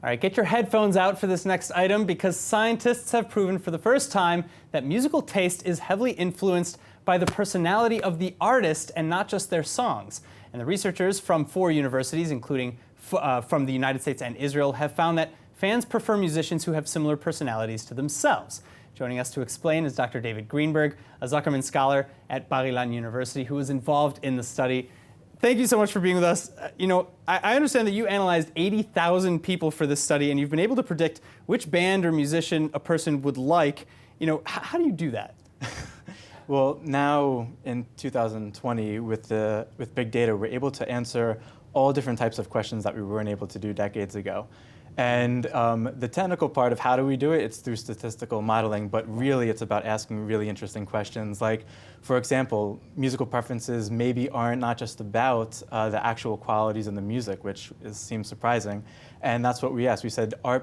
All right, get your headphones out for this next item because scientists have proven for the first time that musical taste is heavily influenced by the personality of the artist and not just their songs. And the researchers from 4 universities, including from the United States and Israel, have found that fans prefer musicians who have similar personalities to themselves. Joining us to explain is Dr. David Greenberg, a Zuckerman scholar at Bar-Ilan University who was involved in the study. Thank you so much for being with us. I understand that you analyzed 80,000 people for this study, and you've been able to predict which band or musician a person would like. How do you do that? Well, now in 2020, with big data, we're able to answer all different types of questions that we weren't able to do decades ago. And the technical part of how do we do it, it's through statistical modeling, but really it's about asking really interesting questions. Like, for example, musical preferences maybe aren't not just about the actual qualities in the music, which seems surprising. And that's what we asked. We said, are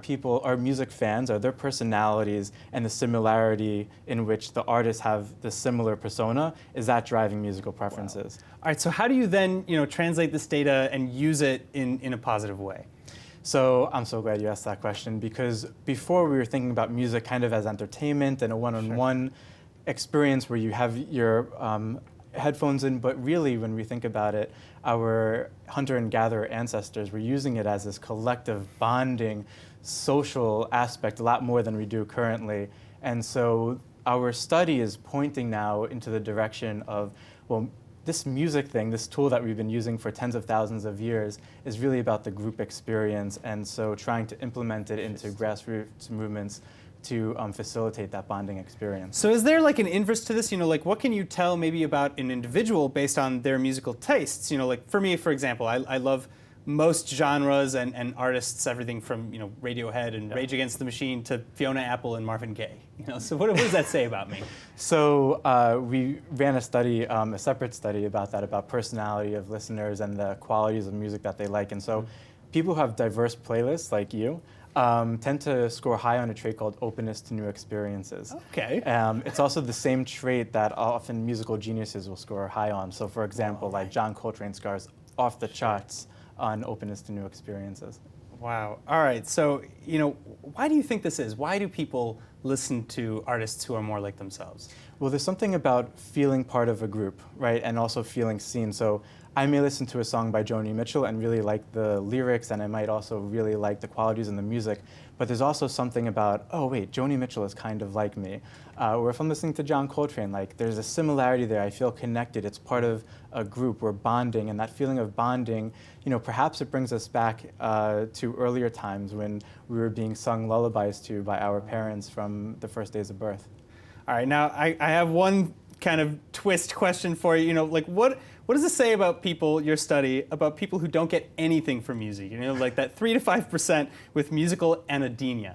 music fans, are their personalities and the similarity in which the artists have the similar persona, is that driving musical preferences? Wow. All right, so how do you then translate this data and use it in a positive way? So I'm so glad you asked that question, because before we were thinking about music kind of as entertainment and a one-on-one experience where you have your headphones in, but really when we think about it, our hunter and gatherer ancestors were using it as this collective bonding social aspect a lot more than we do currently. And so our study is pointing now into the direction of, well, this music thing, this tool that we've been using for tens of thousands of years, is really about the group experience, and so trying to implement it into grassroots movements to facilitate that bonding experience. So is there like an inverse to this? What can you tell maybe about an individual based on their musical tastes? Like for me, for example, I love most genres and artists, everything from Radiohead and Rage Against the Machine to Fiona Apple and Marvin Gaye. So what does that say about me? So we ran a study, a separate study about that, about personality of listeners and the qualities of music that they like. And so people who have diverse playlists like you tend to score high on a trait called openness to new experiences. Okay. It's also the same trait that often musical geniuses will score high on. So for example, like John Coltrane scores off the charts on openness to new experiences. Wow. All right. So, why do you think this is? Why do people listen to artists who are more like themselves? Well, there's something about feeling part of a group, right? And also feeling seen. So I may listen to a song by Joni Mitchell and really like the lyrics, and I might also really like the qualities in the music. But there's also something about, oh wait, Joni Mitchell is kind of like me. Or if I'm listening to John Coltrane, like there's a similarity there. I feel connected. It's part of a group. We're bonding, and that feeling of bonding, perhaps it brings us back to earlier times when we were being sung lullabies to by our parents from the first days of birth. All right, now I have one kind of twist question for you. What does this say about people, your study, about people who don't get anything from music? Like that 3 to 5% with musical anhedonia.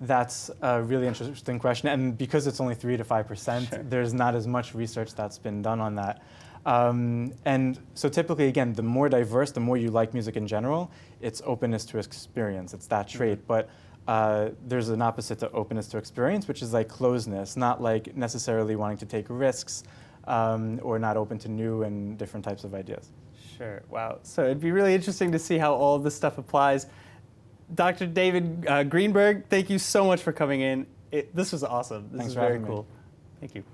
That's a really interesting question, and because it's only 3 to 5%, there's not as much research that's been done on that. And so typically, again, the more diverse, the more you like music in general, it's openness to experience. It's that trait. But there's an opposite to openness to experience, which is like closeness, not like necessarily wanting to take risks or not open to new and different types of ideas. Sure. Wow. So it'd be really interesting to see how all of this stuff applies. Dr. David Greenberg, thank you so much for coming in. This was awesome. This is very cool. Thank you.